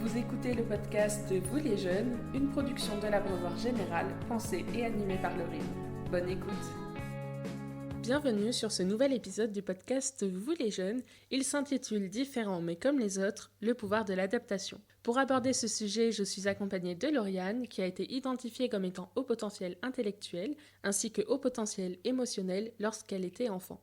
Vous écoutez le podcast Vous les jeunes, une production de l'Abreuvoir Général, pensée et animée par Laurine. Bonne écoute. Bienvenue sur ce nouvel épisode du podcast Vous les jeunes. Il s'intitule Différents mais comme les autres, le pouvoir de l'adaptation. Pour aborder ce sujet, je suis accompagnée de Lauriane, qui a été identifiée comme étant haut potentiel intellectuel, ainsi que haut potentiel émotionnel lorsqu'elle était enfant.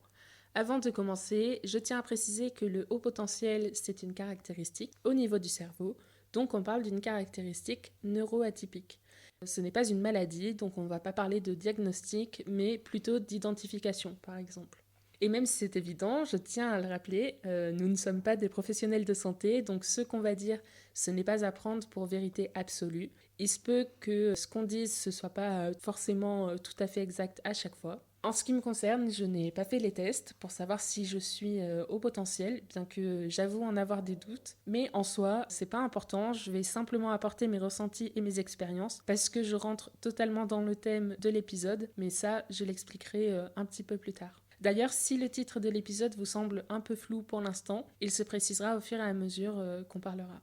Avant de commencer, je tiens à préciser que le haut potentiel, c'est une caractéristique au niveau du cerveau, donc on parle d'une caractéristique neuroatypique. Ce n'est pas une maladie, donc on ne va pas parler de diagnostic, mais plutôt d'identification, par exemple. Et même si c'est évident, je tiens à le rappeler, nous ne sommes pas des professionnels de santé, donc ce qu'on va dire, ce n'est pas à prendre pour vérité absolue. Il se peut que ce qu'on dise, ce ne soit pas forcément tout à fait exact à chaque fois. En ce qui me concerne, je n'ai pas fait les tests pour savoir si je suis au potentiel, bien que j'avoue en avoir des doutes. Mais en soi, c'est pas important, je vais simplement apporter mes ressentis et mes expériences parce que je rentre totalement dans le thème de l'épisode, mais ça, je l'expliquerai un petit peu plus tard. D'ailleurs, si le titre de l'épisode vous semble un peu flou pour l'instant, il se précisera au fur et à mesure qu'on parlera.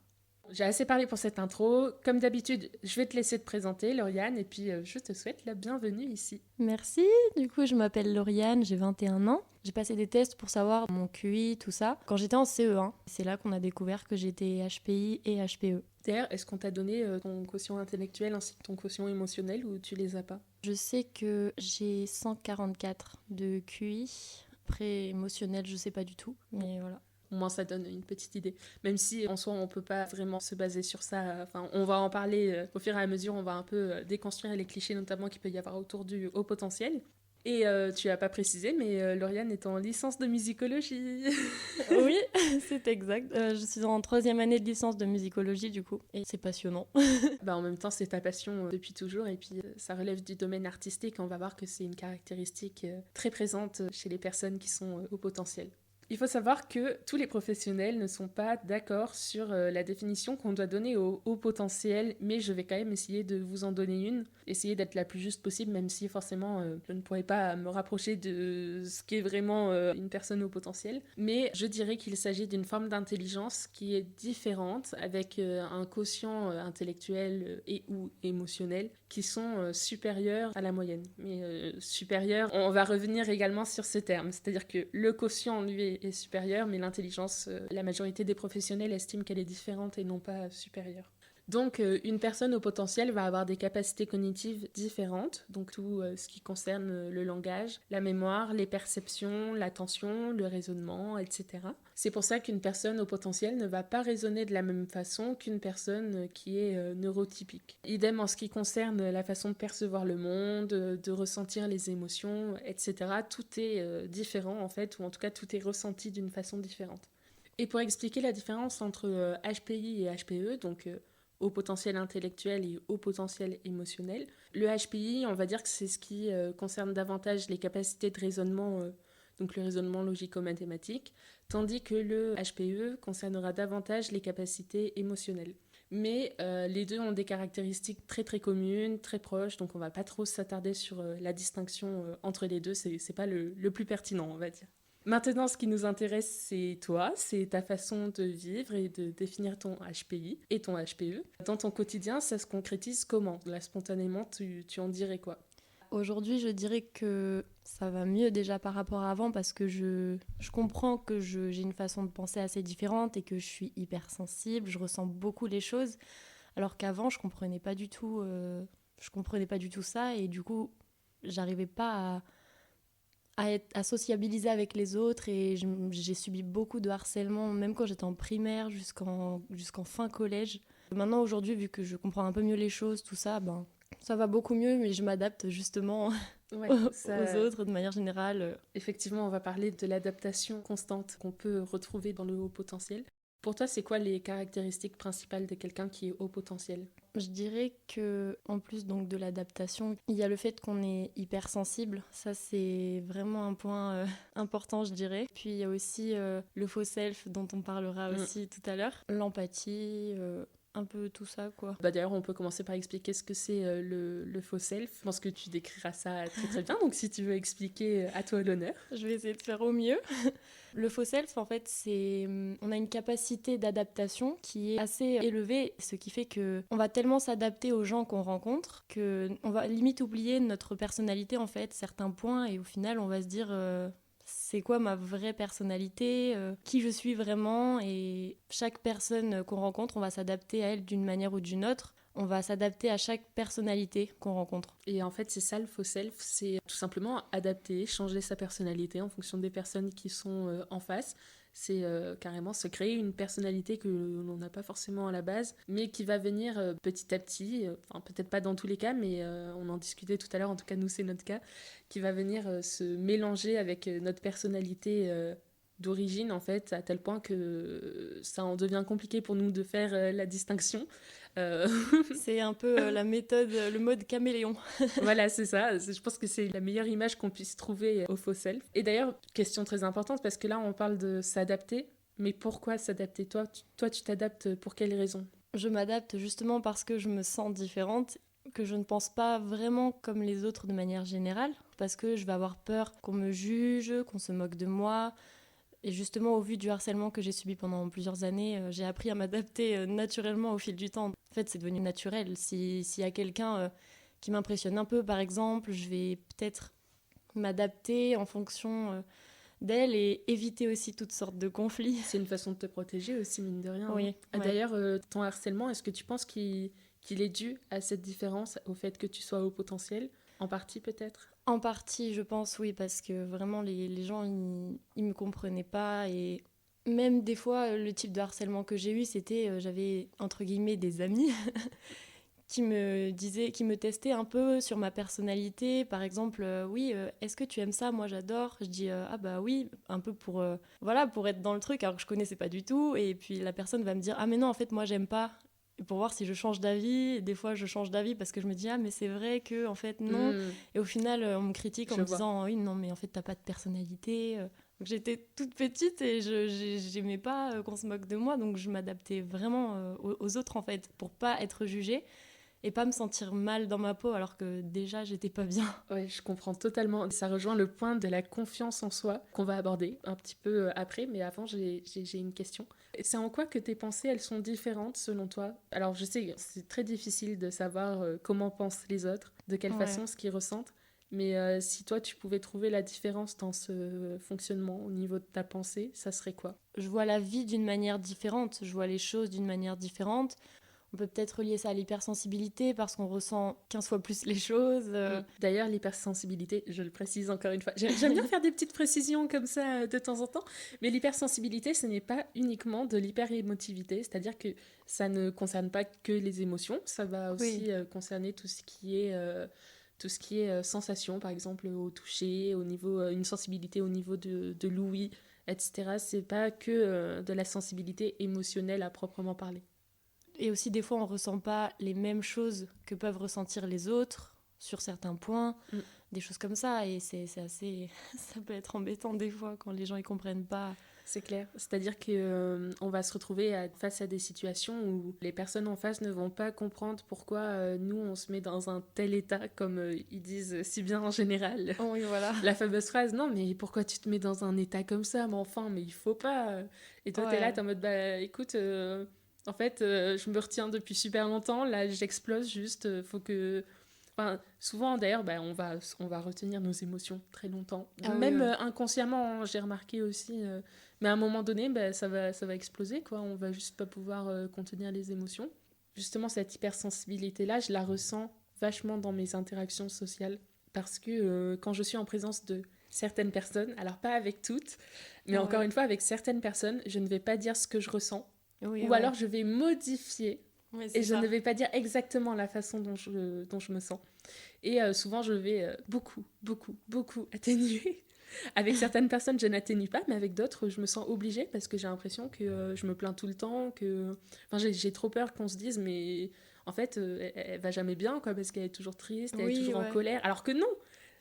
J'ai assez parlé pour cette intro. Comme d'habitude, je vais te laisser te présenter, Lauriane, et puis je te souhaite la bienvenue ici. Merci, du coup je m'appelle Lauriane, j'ai 21 ans. J'ai passé des tests pour savoir mon QI, tout ça, quand j'étais en CE1. C'est là qu'on a découvert que j'étais HPI et HPE. D'ailleurs, est-ce qu'on t'a donné ton quotient intellectuel ainsi que ton quotient émotionnel ou tu les as pas? Je sais que j'ai 144 de QI. Après, émotionnel, je sais pas du tout, mais voilà. Au moins, ça donne une petite idée. Même si, en soi, on peut pas vraiment se baser sur ça. Enfin, on va en parler au fur et à mesure. On va un peu déconstruire les clichés, notamment qu'il peut y avoir autour du haut potentiel. Et tu as pas précisé, mais Lauriane est en licence de musicologie. Oui, c'est exact. Je suis en 3e année de licence de musicologie, du coup, et c'est passionnant. En même temps, c'est ta passion depuis toujours, et puis ça relève du domaine artistique. On va voir que c'est une caractéristique très présente chez les personnes qui sont au potentiel. Il faut savoir que tous les professionnels ne sont pas d'accord sur la définition qu'on doit donner au haut potentiel, mais je vais quand même essayer de vous en donner une, essayer d'être la plus juste possible, même si forcément je ne pourrais pas me rapprocher de ce qu'est vraiment une personne au potentiel. Mais je dirais qu'il s'agit d'une forme d'intelligence qui est différente, avec un quotient intellectuel et ou émotionnel qui sont supérieurs à la moyenne. Mais supérieurs, on va revenir également sur ce terme, c'est-à-dire que le quotient, lui, est supérieur, mais l'intelligence, la majorité des professionnels estiment qu'elle est différente et non pas supérieure. Donc, une personne au potentiel va avoir des capacités cognitives différentes, donc tout ce qui concerne le langage, la mémoire, les perceptions, l'attention, le raisonnement, etc. C'est pour ça qu'une personne au potentiel ne va pas raisonner de la même façon qu'une personne qui est neurotypique. Idem en ce qui concerne la façon de percevoir le monde, de ressentir les émotions, etc. Tout est différent en fait, ou en tout cas tout est ressenti d'une façon différente. Et pour expliquer la différence entre HPI et HPE, donc haut potentiel intellectuel et haut potentiel émotionnel. Le HPI, on va dire que c'est ce qui concerne davantage les capacités de raisonnement, donc le raisonnement logico-mathématique, tandis que le HPE concernera davantage les capacités émotionnelles. Mais les deux ont des caractéristiques très très communes, très proches, donc on va pas trop s'attarder sur la distinction entre les deux, c'est pas le plus pertinent, on va dire. Maintenant, ce qui nous intéresse, c'est toi, c'est ta façon de vivre et de définir ton HPI et ton HPE. Dans ton quotidien, ça se concrétise comment? Là, spontanément, tu en dirais quoi? Aujourd'hui, je dirais que ça va mieux déjà par rapport à avant parce que je comprends que j'ai une façon de penser assez différente et que je suis hyper sensible, je ressens beaucoup les choses, alors qu'avant, je comprenais pas du tout ça et du coup, j'arrivais pas à sociabiliser avec les autres et j'ai subi beaucoup de harcèlement, même quand j'étais en primaire jusqu'en fin collège. Maintenant, aujourd'hui, vu que je comprends un peu mieux les choses, tout ça, ça va beaucoup mieux, mais je m'adapte justement Ouais, aux autres de manière générale. Effectivement, on va parler de l'adaptation constante qu'on peut retrouver dans le haut potentiel. Pour toi, c'est quoi les caractéristiques principales de quelqu'un qui est haut potentiel? Je dirais que en plus donc de l'adaptation, il y a le fait qu'on est hypersensible. Ça, c'est vraiment un point important, je dirais. Puis il y a aussi le faux self dont on parlera aussi tout à l'heure. L'empathie, un peu tout ça, quoi. D'ailleurs, on peut commencer par expliquer ce que c'est le faux self. Je pense que tu décriras ça très très bien, donc si tu veux expliquer, à toi l'honneur. Je vais essayer de faire au mieux. Le faux self, en fait, on a une capacité d'adaptation qui est assez élevée, ce qui fait que on va tellement s'adapter aux gens qu'on rencontre que on va limite oublier notre personnalité, en fait, certains points, et au final, on va se dire c'est quoi ma vraie personnalité, qui je suis vraiment, et chaque personne qu'on rencontre, on va s'adapter à elle d'une manière ou d'une autre. On va s'adapter à chaque personnalité qu'on rencontre. Et en fait, c'est ça le faux self, c'est tout simplement adapter, changer sa personnalité en fonction des personnes qui sont en face. C'est carrément se créer une personnalité que l'on n'a pas forcément à la base, mais qui va venir petit à petit, enfin peut-être pas dans tous les cas, mais on en discutait tout à l'heure, en tout cas nous c'est notre cas, qui va venir se mélanger avec notre personnalité d'origine en fait, à tel point que ça en devient compliqué pour nous de faire la distinction. C'est un peu la méthode, le mode caméléon. Voilà, c'est ça. Je pense que c'est la meilleure image qu'on puisse trouver au faux self. Et d'ailleurs, question très importante, parce que là, on parle de s'adapter. Mais pourquoi s'adapter? Toi, tu t'adaptes pour quelles raisons? Je m'adapte justement parce que je me sens différente, que je ne pense pas vraiment comme les autres de manière générale, parce que je vais avoir peur qu'on me juge, qu'on se moque de moi. Et justement, au vu du harcèlement que j'ai subi pendant plusieurs années, j'ai appris à m'adapter naturellement au fil du temps. En fait, c'est devenu naturel. S'il y a quelqu'un qui m'impressionne un peu, par exemple, je vais peut-être m'adapter en fonction d'elle et éviter aussi toutes sortes de conflits. C'est une façon de te protéger aussi, mine de rien. Oui. Ah, Ouais. d'ailleurs, ton harcèlement, est-ce que tu penses qu'il est dû à cette différence, au fait que tu sois au potentiel? En partie, peut-être? En partie, je pense, oui, parce que vraiment, les gens, ils me comprenaient pas. Et même des fois, le type de harcèlement que j'ai eu, c'était, j'avais, entre guillemets, des amis qui me disaient, qui me testaient un peu sur ma personnalité. Par exemple, oui, est-ce que tu aimes ça? Moi, j'adore. Je dis, ah bah oui, un peu pour, voilà, pour être dans le truc, alors que je connaissais pas du tout. Et puis la personne va me dire, ah mais non, en fait, moi, j'aime pas. Et pour voir si je change d'avis. Et des fois, je change d'avis parce que je me dis, ah mais c'est vrai que, en fait, non. Et au final, on me critique en me disant, oui, non, mais en fait, t'as pas de personnalité. Donc j'étais toute petite et j'aimais pas qu'on se moque de moi, donc je m'adaptais vraiment aux autres, en fait, pour pas être jugée et pas me sentir mal dans ma peau alors que déjà j'étais pas bien. Ouais, je comprends totalement. Ça rejoint le point de la confiance en soi qu'on va aborder un petit peu après, mais avant j'ai une question. C'est en quoi que tes pensées, elles sont différentes selon toi? Alors je sais, c'est très difficile de savoir comment pensent les autres, de quelle façon, ce qu'ils ressentent, mais si toi tu pouvais trouver la différence dans ce fonctionnement au niveau de ta pensée, ça serait quoi? Je vois la vie d'une manière différente, je vois les choses d'une manière différente. On peut peut-être relier ça à l'hypersensibilité parce qu'on ressent 15 fois plus les choses. D'ailleurs, l'hypersensibilité, je le précise encore une fois, j'aime bien faire des petites précisions comme ça de temps en temps, mais l'hypersensibilité, ce n'est pas uniquement de l'hyperémotivité, c'est-à-dire que ça ne concerne pas que les émotions, ça va aussi concerner tout ce qui est sensation, par exemple au toucher, au niveau, une sensibilité au niveau de l'ouïe, etc. C'est pas que de la sensibilité émotionnelle à proprement parler. Et aussi, des fois, on ressent pas les mêmes choses que peuvent ressentir les autres sur certains points, des choses comme ça. Et c'est assez... ça peut être embêtant des fois quand les gens ne comprennent pas. C'est clair. C'est-à-dire qu'on va se retrouver face à des situations où les personnes en face ne vont pas comprendre pourquoi nous, on se met dans un tel état, comme ils disent si bien en général. Oui, voilà. La fameuse phrase, non, mais pourquoi tu te mets dans un état comme ça? Mais enfin, mais il faut pas. Et toi, t'es là, t'es en mode, bah écoute... En fait, je me retiens depuis super longtemps. Là, j'explose juste. Faut que... Enfin, souvent, d'ailleurs, on va retenir nos émotions très longtemps. Même inconsciemment, hein, j'ai remarqué aussi. Mais à un moment donné, ça va exploser, quoi. On va juste pas pouvoir contenir les émotions. Justement, cette hypersensibilité-là, je la ressens vachement dans mes interactions sociales. Parce que quand je suis en présence de certaines personnes, alors pas avec toutes, mais encore une fois, avec certaines personnes, je ne vais pas dire ce que je ressens. Ou alors je vais modifier et je ne vais pas dire exactement la façon dont je me sens. Et souvent, je vais beaucoup atténuer. Avec certaines personnes, je n'atténue pas, mais avec d'autres, je me sens obligée parce que j'ai l'impression que je me plains tout le temps, que... Enfin, j'ai trop peur qu'on se dise, mais en fait, elle va jamais bien, quoi, parce qu'elle est toujours triste, elle est toujours en colère. Alors que non!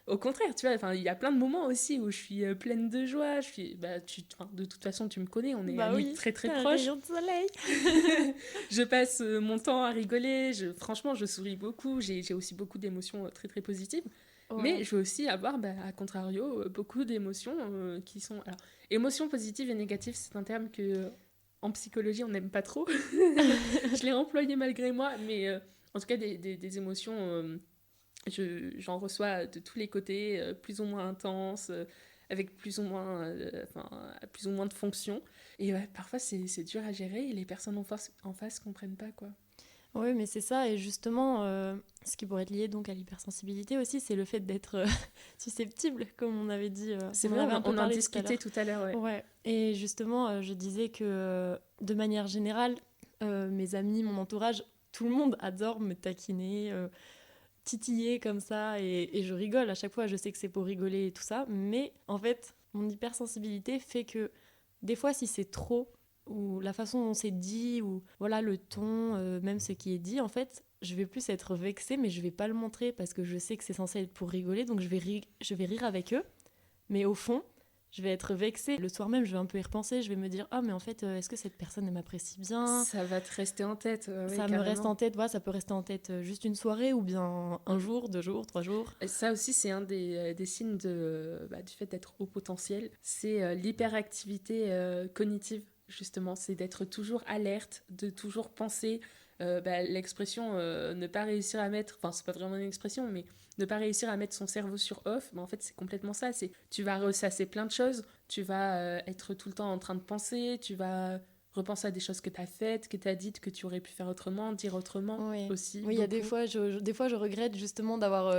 Au contraire, tu vois, enfin, il y a plein de moments aussi où je suis pleine de joie. De toute façon, tu me connais, on est Bah amis oui, très très t'es un proches. rayon de soleil. Je passe mon temps à rigoler. Franchement, je souris beaucoup. J'ai aussi beaucoup d'émotions très très positives. Mais Ouais. je vais aussi avoir, à contrario, beaucoup d'émotions qui sont... Alors, émotions positives et négatives, c'est un terme que en psychologie, on n'aime pas trop. Je l'ai employé malgré moi, mais en tout cas, des émotions, j'en reçois de tous les côtés, plus ou moins intenses, avec plus ou moins de fonctions. Et ouais, parfois, c'est dur à gérer et les personnes en face comprennent pas, quoi. Oui, mais c'est ça, et justement, ce qui pourrait être lié donc à l'hypersensibilité aussi, c'est le fait d'être susceptible, comme on avait dit, C'est on en vrai, avait un peu on en parlé tout à discutait l'heure. tout à l'heure, ouais. Ouais, et justement, je disais que de manière générale, mes amis, mon entourage, tout le monde adore me taquiner, titiller comme ça, et je rigole à chaque fois, je sais que c'est pour rigoler et tout ça, mais en fait, mon hypersensibilité fait que des fois, si c'est trop, ou la façon dont c'est dit, ou voilà le ton, même ce qui est dit, en fait, je vais plus être vexée, mais je vais pas le montrer parce que je sais que c'est censé être pour rigoler, donc je vais rire avec eux, mais au fond, je vais être vexée. Le soir même, je vais un peu y repenser, je vais me dire, ah mais en fait, est-ce que cette personne elle m'apprécie bien? Ça va te rester en tête, oui, Ça me reste carrément. en tête, voilà, ça peut rester en tête juste une soirée ou bien un jour, 2 jours, 3 jours. Et ça aussi, c'est un des signes du fait d'être haut potentiel. C'est l'hyperactivité cognitive, justement. C'est d'être toujours alerte, de toujours penser. L'expression ne pas réussir à mettre, enfin, c'est pas vraiment une expression, mais ne pas réussir à mettre son cerveau sur off, en fait, c'est complètement ça. C'est, tu vas ressasser plein de choses, tu vas être tout le temps en train de penser, tu vas repenser à des choses que tu as faites, que tu as dites, que tu aurais pu faire autrement, dire autrement Oui, aussi. oui, il y a Beaucoup. des fois, je regrette justement d'avoir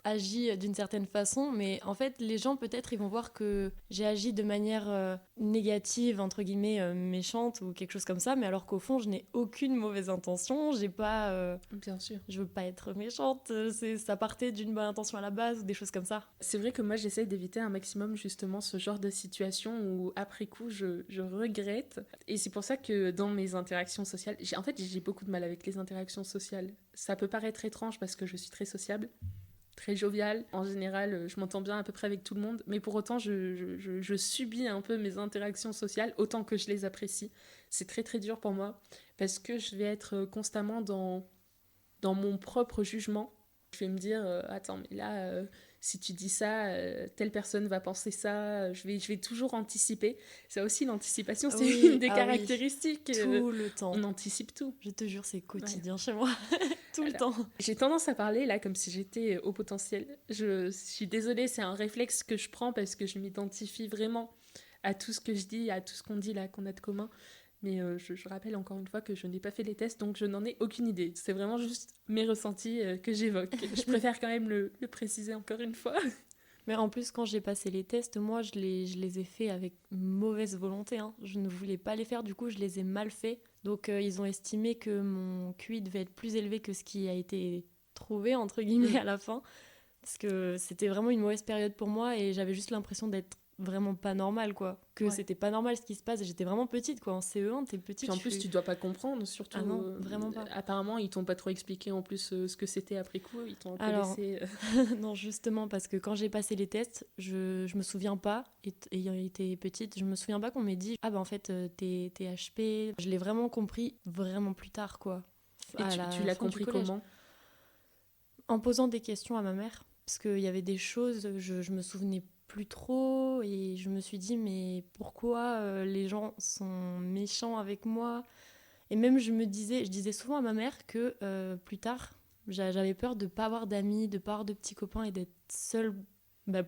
agi d'une certaine façon, mais en fait, les gens, peut-être, ils vont voir que j'ai agi de manière négative, entre guillemets, méchante ou quelque chose comme ça, mais alors qu'au fond, je n'ai aucune mauvaise intention, j'ai pas... Bien sûr. je veux pas être méchante, ça partait d'une bonne intention à la base ou des choses comme ça. C'est vrai que moi j'essaye d'éviter un maximum justement ce genre de situation où après coup je regrette. Et c'est pour ça que dans mes interactions sociales, en fait j'ai beaucoup de mal avec les interactions sociales. Ça peut paraître étrange parce que je suis très sociable, très joviale. En général, je m'entends bien à peu près avec tout le monde, mais pour autant je subis un peu mes interactions sociales autant que je les apprécie. C'est très très dur pour moi parce que je vais être constamment dans mon propre jugement. Je vais me dire, attends, mais là, si tu dis ça, telle personne va penser ça. Je vais toujours anticiper. Ça aussi, l'anticipation, c'est une Oui, des ah oui, caractéristiques. tout le temps. On anticipe tout. Je te jure, c'est Ouais. quotidien chez moi, tout le Alors, temps. j'ai tendance à parler là comme si j'étais au potentiel. Je suis désolée, c'est un réflexe que je prends parce que je m'identifie vraiment à tout ce que je dis, à tout ce qu'on dit là, qu'on a de commun. Mais je rappelle encore une fois que je n'ai pas fait les tests, donc je n'en ai aucune idée. C'est vraiment juste mes ressentis que j'évoque. Je préfère quand même le préciser encore une fois. Mais en plus, quand j'ai passé les tests, moi, je les ai faits avec mauvaise volonté, hein. Je ne voulais pas les faire, du coup, je les ai mal faits. Donc, ils ont estimé que mon QI devait être plus élevé que ce qui a été trouvé, entre guillemets, à la fin. Parce que c'était vraiment une mauvaise période pour moi et j'avais juste l'impression d'être vraiment pas normale, quoi. Que Ouais. c'était pas normal ce qui se passe. Et j'étais vraiment petite, quoi. En CE1, t'es petite. Puis en plus, tu dois pas comprendre, surtout. Ah non, vraiment pas. Apparemment, ils t'ont pas trop expliqué en plus ce que c'était après coup. Ils t'ont un peu Alors, laissé. non, justement, parce que quand j'ai passé les tests, je me souviens pas, ayant été petite, je me souviens pas qu'on m'ait dit ah bah en fait t'es HP. Je l'ai vraiment compris vraiment plus tard, quoi. Et tu l'as compris comment? En posant des questions à ma mère, parce qu'il y avait des choses, je me souvenais plus trop et je me suis dit mais pourquoi les gens sont méchants avec moi? Et même je disais souvent à ma mère que plus tard j'avais peur de pas avoir d'amis, de pas avoir de petits copains et d'être seule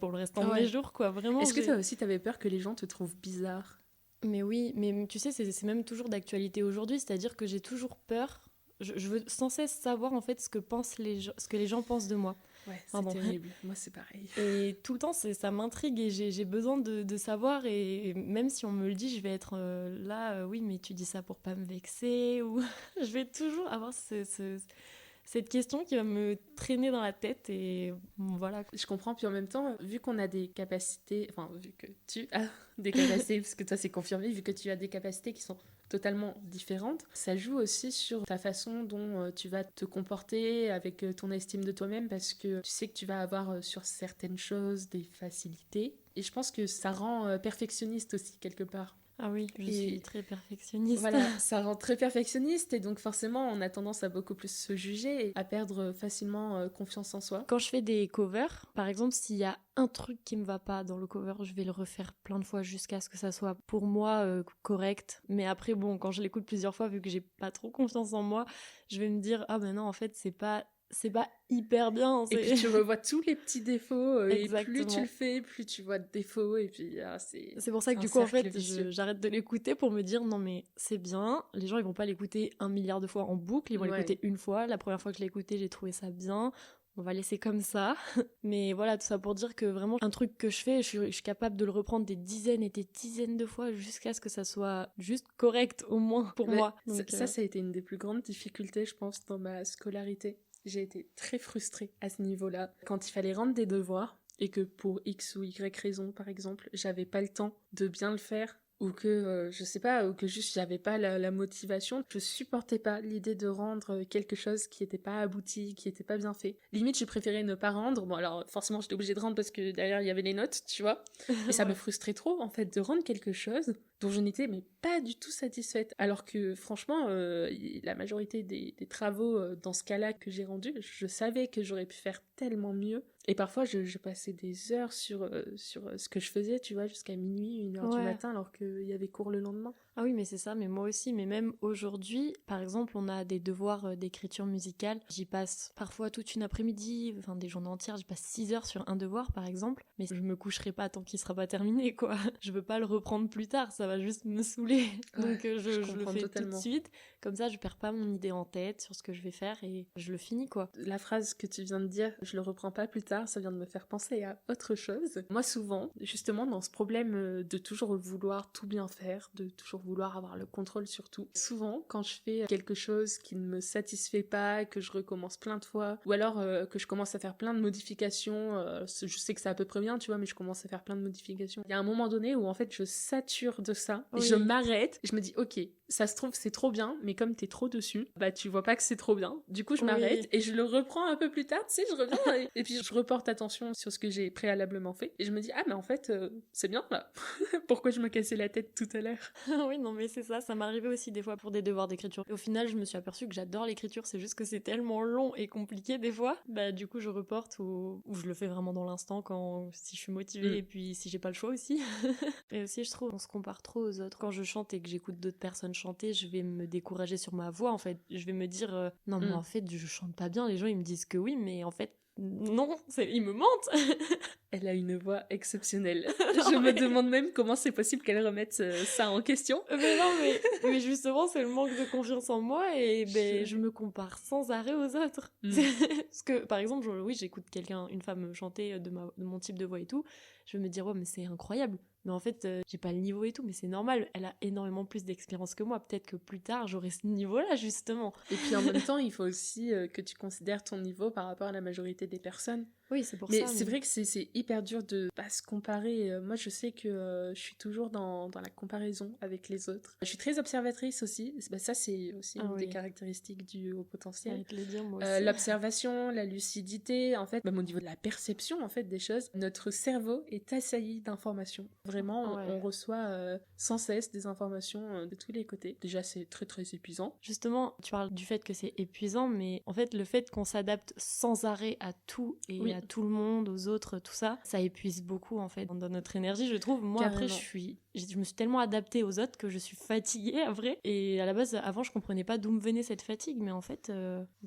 pour le restant de mes jours, quoi. Vraiment. Est-ce que toi aussi t'avais peur que les gens te trouvent bizarre? Mais oui, mais tu sais, c'est même toujours d'actualité aujourd'hui, c'est-à-dire que j'ai toujours peur. Je veux sans cesse savoir en fait ce que les gens pensent de moi. Ouais, c'est Pardon. terrible. Moi, c'est pareil. Et tout le temps, ça m'intrigue et j'ai besoin de savoir. Et même si on me le dit, je vais être là, oui, mais tu dis ça pour pas me vexer. Ou je vais toujours avoir cette question qui va me traîner dans la tête. Et voilà. Je comprends, puis en même temps, vu qu'on a des capacités, enfin, vu que tu as des capacités, parce que toi c'est confirmé, vu que tu as des capacités qui sont totalement différentes. Ça joue aussi sur ta façon dont tu vas te comporter avec ton estime de toi-même, parce que tu sais que tu vas avoir sur certaines choses des facilités. Et je pense que ça rend perfectionniste aussi quelque part. Ah oui, je suis très perfectionniste. Voilà, ça rend très perfectionniste et donc forcément on a tendance à beaucoup plus se juger et à perdre facilement confiance en soi. Quand je fais des covers, par exemple, s'il y a un truc qui me va pas dans le cover, je vais le refaire plein de fois jusqu'à ce que ça soit pour moi correct. Mais après, bon, quand je l'écoute plusieurs fois, vu que j'ai pas trop confiance en moi, je vais me dire ah ben non, en fait c'est pas hyper bien. Et puis tu revois tous les petits défauts et Exactement. plus tu le fais, plus tu vois de défauts et puis c'est pour ça que du coup en fait j'arrête de l'écouter pour me dire non mais c'est bien, les gens ils vont pas l'écouter 1 milliard de fois en boucle, ils vont l'écouter une fois. La première fois que je l'ai écouté, j'ai trouvé ça bien. On va laisser comme ça. Mais voilà, tout ça pour dire que vraiment, un truc que je fais, je suis capable de le reprendre des dizaines et des dizaines de fois jusqu'à ce que ça soit juste correct, au moins, pour moi. Donc, ça a été une des plus grandes difficultés, je pense, dans ma scolarité. J'ai été très frustrée à ce niveau-là. Quand il fallait rendre des devoirs, et que pour X ou Y raison, par exemple, j'avais pas le temps de bien le faire, ou que, je sais pas, ou que juste j'avais pas la motivation. Je supportais pas l'idée de rendre quelque chose qui était pas abouti, qui était pas bien fait. Limite, je préférais ne pas rendre. Bon, alors, forcément, j'étais obligée de rendre parce que derrière, il y avait les notes, tu vois. Et ça me frustrait trop, en fait, de rendre quelque chose dont je n'étais mais pas du tout satisfaite. Alors que, franchement, la majorité des travaux dans ce cas-là que j'ai rendus, je savais que j'aurais pu faire tellement mieux. Et parfois, je passais des heures sur ce que je faisais, tu vois, jusqu'à minuit, 1h du matin, alors qu'il y avait cours le lendemain. Ah oui, mais c'est ça, mais moi aussi. Mais même aujourd'hui, par exemple, on a des devoirs d'écriture musicale. J'y passe parfois toute une après-midi, enfin des journées entières, j'y passe 6 heures sur un devoir, par exemple. Mais je me coucherai pas tant qu'il sera pas terminé, quoi. Je veux pas le reprendre plus tard, ça va juste me saouler. Donc je le fais totalement tout de suite. Comme ça, je perds pas mon idée en tête sur ce que je vais faire et je le finis, quoi. La phrase que tu viens de dire, je le reprends pas plus tard, ça vient de me faire penser à autre chose. Moi, souvent, justement, dans ce problème de toujours vouloir tout bien faire, de toujours vouloir avoir le contrôle sur tout, souvent, quand je fais quelque chose qui ne me satisfait pas, que je recommence plein de fois, ou alors que je commence à faire plein de modifications, je sais que c'est à peu près bien, tu vois, mais je commence à faire plein de modifications. Il y a un moment donné où, en fait, je sature de ça, et je m'arrête, je me dis, ok, ça se trouve, c'est trop bien, mais comme t'es trop dessus, bah tu vois pas que c'est trop bien. Du coup, je m'arrête et je le reprends un peu plus tard, tu sais, je reviens et puis je reporte attention sur ce que j'ai préalablement fait. Et je me dis, ah mais en fait, c'est bien là. Pourquoi je me cassais la tête tout à l'heure? Oui, non mais c'est ça, ça m'arrivait aussi des fois pour des devoirs d'écriture. Et au final, je me suis aperçue que j'adore l'écriture, c'est juste que c'est tellement long et compliqué des fois. Bah du coup, je reporte ou je le fais vraiment dans l'instant si je suis motivée et puis si j'ai pas le choix aussi. Et aussi, je trouve, on se compare trop aux autres. Quand je chante et que j'écoute d'autres personnes chanter, je vais me décourager sur ma voix, en fait. Je vais me dire, non, mais en fait, je chante pas bien. Les gens, ils me disent que oui, mais en fait, non, ils me mentent. Elle a une voix exceptionnelle. Je me demande même comment c'est possible qu'elle remette ça en question. Mais non, mais justement, c'est le manque de confiance en moi et je me compare sans arrêt aux autres. Parce que, par exemple, oui, j'écoute une femme chanter de mon type de voix et tout. Je vais me dire, ouais, mais c'est incroyable. Mais en fait, j'ai pas le niveau et tout, mais c'est normal. Elle a énormément plus d'expérience que moi. Peut-être que plus tard, j'aurai ce niveau-là, justement. Et puis en même temps, il faut aussi que tu considères ton niveau par rapport à la majorité des personnes. Oui, c'est pour ça. Mais c'est vrai que c'est hyper dur de pas se comparer. Moi, je sais que je suis toujours dans la comparaison avec les autres. Je suis très observatrice aussi. Ça, c'est aussi une des caractéristiques du haut potentiel. Te le dire, moi aussi. L'observation, la lucidité, en fait, même au niveau de la perception, en fait, des choses. Notre cerveau est assailli d'informations. Vraiment, on reçoit sans cesse des informations de tous les côtés. Déjà, c'est très très épuisant. Justement, tu parles du fait que c'est épuisant, mais en fait, le fait qu'on s'adapte sans arrêt à tout et à tout le monde, aux autres, tout ça, ça épuise beaucoup en fait dans notre énergie, je trouve. Moi, Carrément. après, je me suis tellement adaptée aux autres que je suis fatiguée, à vrai. Et à la base, avant, je comprenais pas d'où me venait cette fatigue, mais en fait,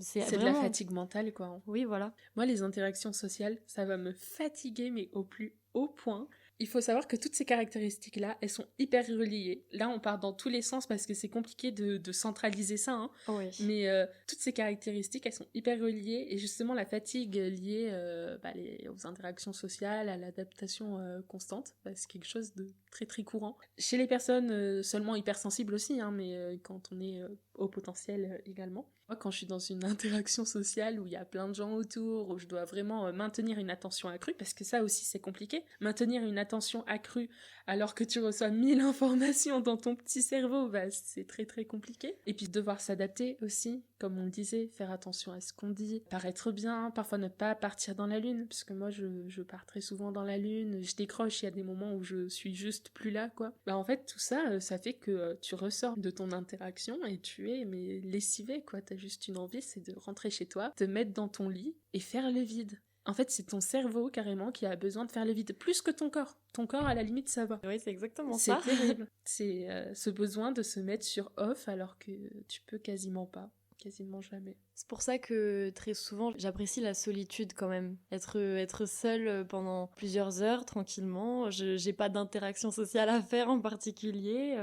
c'est vraiment... de la fatigue mentale, quoi. Oui, voilà. Moi, les interactions sociales, ça va me fatiguer, mais au plus haut point. Il faut savoir que toutes ces caractéristiques-là, elles sont hyper reliées. Là, on part dans tous les sens parce que c'est compliqué de centraliser ça. Hein. Oui. Mais toutes ces caractéristiques, elles sont hyper reliées. Et justement, la fatigue liée aux interactions sociales, à l'adaptation constante, c'est quelque chose de très très courant. Chez les personnes seulement hypersensibles aussi, hein, mais quand on est au potentiel également. Moi, quand je suis dans une interaction sociale où il y a plein de gens autour, où je dois vraiment maintenir une attention accrue, parce que ça aussi c'est compliqué, maintenir une attention accrue alors que tu reçois 1000 informations dans ton petit cerveau, bah, c'est très très compliqué. Et puis devoir s'adapter aussi, comme on le disait, faire attention à ce qu'on dit, paraître bien, parfois ne pas partir dans la lune, parce que moi je pars très souvent dans la lune, je décroche, il y a des moments où je suis juste plus là, quoi. Bah en fait tout ça, ça fait que tu ressors de ton interaction et tu es mais lessivé, quoi. T'as juste une envie, c'est de rentrer chez toi, te mettre dans ton lit et faire le vide. En fait, c'est ton cerveau carrément qui a besoin de faire le vide, plus que ton corps. Ton corps, à la limite, ça va. Oui, c'est exactement ça. C'est terrible. C'est ce besoin de se mettre sur off alors que tu peux quasiment pas. Quasiment jamais. C'est pour ça que très souvent, j'apprécie la solitude quand même. Être seule pendant plusieurs heures, tranquillement. J'ai pas d'interaction sociale à faire en particulier.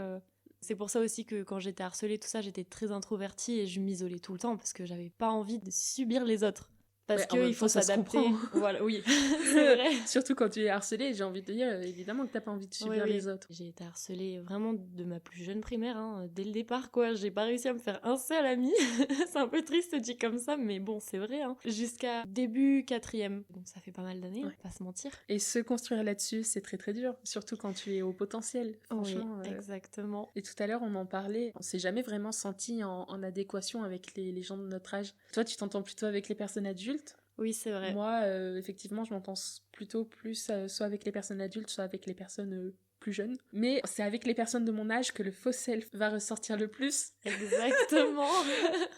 C'est pour ça aussi que quand j'étais harcelée, tout ça, j'étais très introvertie et je m'isolais tout le temps parce que j'avais pas envie de subir les autres. Parce qu'il faut s'adapter. Voilà, oui, c'est vrai. Surtout quand tu es harcelée, j'ai envie de dire, évidemment que t'as pas envie de subir les autres. J'ai été harcelée vraiment de ma plus jeune primaire, hein, dès le départ, quoi. J'ai pas réussi à me faire un seul ami. C'est un peu triste dit comme ça, mais bon, c'est vrai. Hein. Jusqu'à début 4e. Donc ça fait pas mal d'années, pas se mentir. Et se construire là-dessus, c'est très très dur. Surtout quand tu es au potentiel, franchement. Oui, exactement. Et tout à l'heure, on en parlait. On s'est jamais vraiment senti en adéquation avec les gens de notre âge. Toi, tu t'entends plutôt avec les personnes adultes? Oui, c'est vrai. Moi, effectivement, je m'entends plutôt plus soit avec les personnes adultes, soit avec les personnes plus jeunes. Mais c'est avec les personnes de mon âge que le faux self va ressortir le plus. Exactement.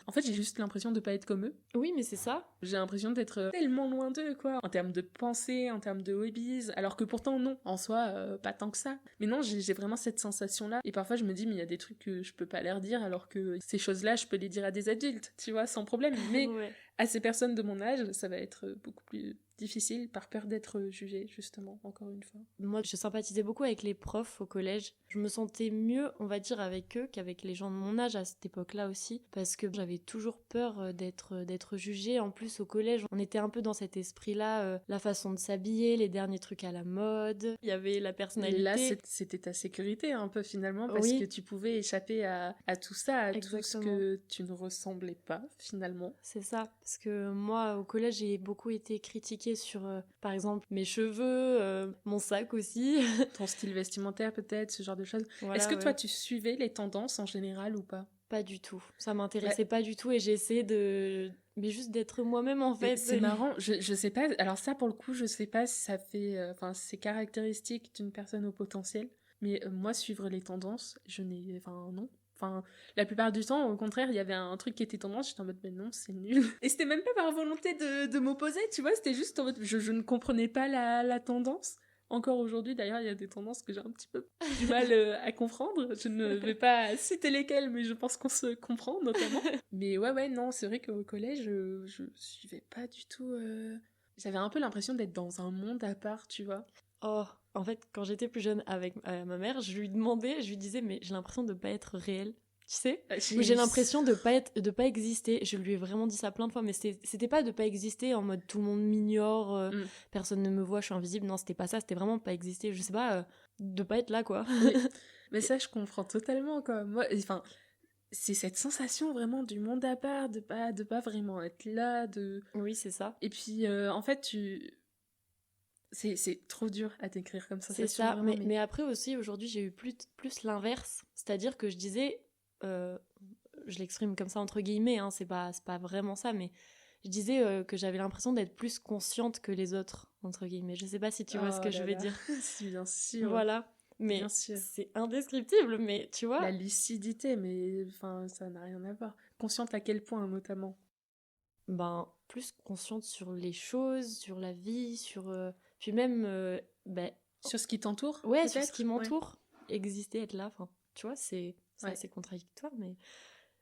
En fait, j'ai juste l'impression de pas être comme eux. Oui, mais c'est ça. J'ai l'impression d'être tellement loin d'eux, quoi. En termes de pensée, en termes de hobbies. Alors que pourtant, non. En soi, pas tant que ça. Mais non, j'ai vraiment cette sensation-là. Et parfois, je me dis, mais il y a des trucs que je peux pas leur dire, alors que ces choses-là, je peux les dire à des adultes, tu vois, sans problème. Mais à ces personnes de mon âge, ça va être beaucoup plus difficile par peur d'être jugée, justement, encore une fois. Moi, je sympathisais beaucoup avec les profs au collège. Je me sentais mieux, on va dire, avec eux qu'avec les gens de mon âge à cette époque-là aussi, parce que j'avais toujours peur d'être jugée. En plus, au collège, on était un peu dans cet esprit-là, la façon de s'habiller, les derniers trucs à la mode. Il y avait la personnalité. Et là, c'était ta sécurité, un peu, finalement, parce que tu pouvais échapper à tout ça, à tout ce que tu ne ressemblais pas, finalement. C'est ça, parce que moi, au collège, j'ai beaucoup été critiquée sur, par exemple, mes cheveux, mon sac aussi. Ton style vestimentaire, peut-être, ce genre de choses. Voilà, est-ce que toi, tu suivais les tendances en général ou pas? Pas du tout. Ça m'intéressait pas du tout et j'ai essayé mais juste d'être moi-même, en fait. C'est marrant, je sais pas, alors ça, pour le coup, je sais pas si ça fait, c'est caractéristique d'une personne au potentiel, mais moi, suivre les tendances, non. Enfin, la plupart du temps, au contraire, il y avait un truc qui était tendance, j'étais en mode, mais non, c'est nul. Et c'était même pas par volonté de m'opposer, tu vois, c'était juste en mode, je ne comprenais pas la tendance. Encore aujourd'hui, d'ailleurs, il y a des tendances que j'ai un petit peu du mal à comprendre. Je ne vais pas citer lesquelles, mais je pense qu'on se comprend, notamment. Mais ouais, non, c'est vrai qu'au collège, je suivais pas du tout... J'avais un peu l'impression d'être dans un monde à part, tu vois. Oh, en fait, quand j'étais plus jeune avec ma mère, je lui disais, mais j'ai l'impression de pas être réelle. Tu sais, j'ai l'impression de pas exister. Je lui ai vraiment dit ça plein de fois, mais c'était pas de pas exister en mode tout le monde m'ignore, personne ne me voit, je suis invisible. Non, c'était pas ça, c'était vraiment pas exister. Je sais pas, de pas être là, quoi. Oui. Mais ça, je comprends totalement, quoi. Moi, enfin, c'est cette sensation vraiment du monde à part, de pas vraiment être là, Oui, c'est ça. Et puis, en fait, c'est trop dur à décrire comme ça. C'est ça, vraiment, mais après aussi, aujourd'hui, j'ai eu plus l'inverse. C'est-à-dire que je disais... je l'exprime comme ça entre guillemets, hein, c'est pas vraiment ça, mais je disais que j'avais l'impression d'être plus consciente que les autres, entre guillemets. Je sais pas si tu vois ce que je veux dire. Si, bien sûr. Voilà, mais c'est indescriptible, mais tu vois. La lucidité, mais enfin, ça n'a rien à voir. Consciente à quel point, notamment? Ben, plus consciente sur les choses, sur la vie, puis même... sur ce qui t'entoure? Ouais, sur ce qui m'entoure. Ouais. Exister, être là, enfin, tu vois, c'est assez contradictoire, mais...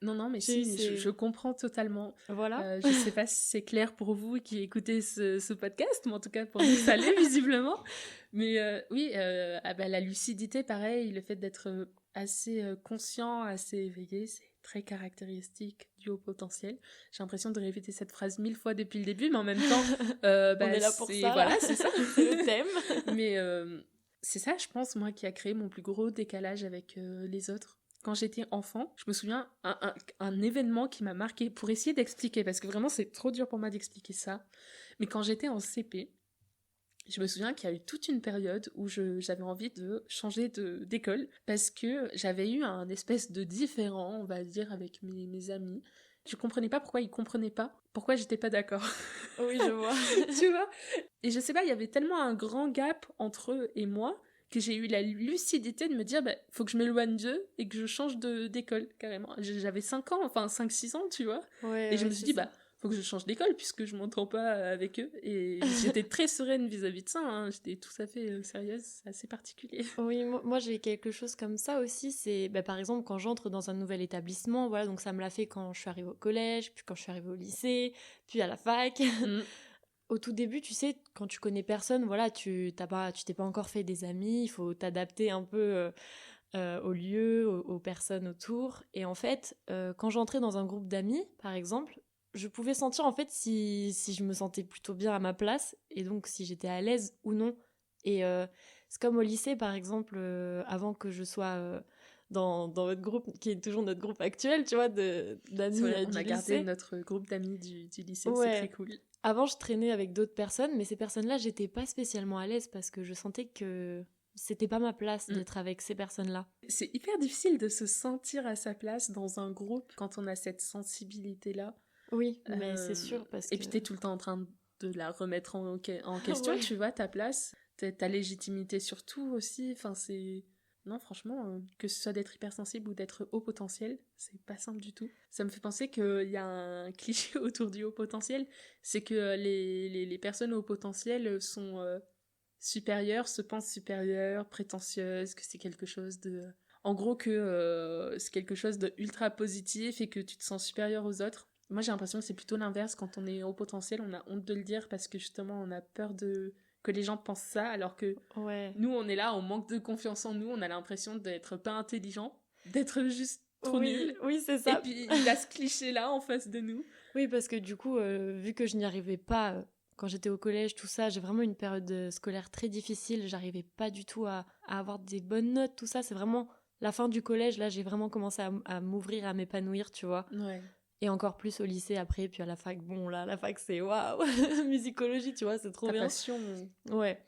Non, mais je comprends totalement. Voilà. Je sais pas si c'est clair pour vous qui écoutez ce podcast, mais en tout cas pour nous, ça l'est visiblement. Mais oui, la lucidité, pareil, le fait d'être assez conscient, assez éveillé, c'est très caractéristique du haut potentiel. J'ai l'impression de répéter cette phrase 1000 fois depuis le début, mais en même temps... on est là pour ça. Voilà, c'est ça. C'est le thème. Mais c'est ça, je pense, moi, qui a créé mon plus gros décalage avec les autres. Quand j'étais enfant, je me souviens un événement qui m'a marqué pour essayer d'expliquer, parce que vraiment c'est trop dur pour moi d'expliquer ça. Mais quand j'étais en CP, Je me souviens qu'il y a eu toute une période où j'avais envie de changer d'école parce que j'avais eu un espèce de différend, on va dire, avec mes amis. Je comprenais pas pourquoi ils comprenaient pas, pourquoi j'étais pas d'accord. Oui, je vois. Tu vois? Et je sais pas, il y avait tellement un grand gap entre eux et moi que j'ai eu la lucidité de me dire, bah, faut que je m'éloigne d'eux et que je change d'école, carrément. J'avais 5 ans, enfin 5-6 ans, tu vois. Ouais, Et je ouais, me suis c'est dit, ça. bah, faut que je change d'école puisque je m'entends pas avec eux. Et j'étais très sereine vis-à-vis de ça, hein. J'étais tout à fait sérieuse, c'est assez particulier. Oui, moi j'ai quelque chose comme ça aussi. C'est bah, par exemple quand j'entre dans un nouvel établissement, voilà, donc ça me l'a fait quand je suis arrivée au collège, puis quand je suis arrivée au lycée, puis à la fac. Mm. Au tout début, tu sais, quand tu connais personne, voilà, tu t'es pas encore fait des amis, il faut t'adapter un peu au lieu, aux personnes autour. Et en fait, quand j'entrais dans un groupe d'amis, par exemple, je pouvais sentir en fait si je me sentais plutôt bien à ma place et donc si j'étais à l'aise ou non. Et c'est comme au lycée, par exemple, avant que je sois dans votre groupe, qui est toujours notre groupe actuel, tu vois, C'est d'amis vrai, on du a gardé lycée. notre groupe d'amis du lycée, c'est très Ouais. cool. Avant, je traînais avec d'autres personnes, mais ces personnes-là, j'étais pas spécialement à l'aise parce que je sentais que c'était pas ma place d'être avec ces personnes-là. C'est hyper difficile de se sentir à sa place dans un groupe quand on a cette sensibilité-là. Oui, mais c'est sûr parce Et que... puis t'es tout le temps en train de la remettre en question, Ouais. tu vois, ta place, ta légitimité surtout aussi. Enfin, c'est... Non, franchement, que ce soit d'être hypersensible ou d'être haut potentiel, c'est pas simple du tout. Ça me fait penser qu'il y a un cliché autour du haut potentiel, c'est que les personnes au potentiel sont supérieures, se pensent supérieures, prétentieuses, que c'est quelque chose de... En gros, que c'est quelque chose de ultra positif et que tu te sens supérieur aux autres. Moi, j'ai l'impression que c'est plutôt l'inverse. Quand on est haut potentiel, on a honte de le dire parce que justement, on a peur de que les gens pensent ça, alors que Ouais. nous, on est là, on manque de confiance en nous, on a l'impression d'être pas intelligent, d'être juste trop Oui, nul. oui, c'est Et ça. puis, il a ce cliché-là en face de nous. Oui, parce que du coup, vu que je n'y arrivais pas quand j'étais au collège, tout ça, j'ai vraiment une période scolaire très difficile. J'arrivais pas du tout à avoir des bonnes notes, tout ça. C'est vraiment la fin du collège. Là, j'ai vraiment commencé à m'ouvrir, à m'épanouir, tu vois. Ouais. Et encore plus au lycée après, puis à la fac. Bon, là, la fac, c'est waouh! Musicologie, tu vois, c'est trop Ta bien. passion. Ouais.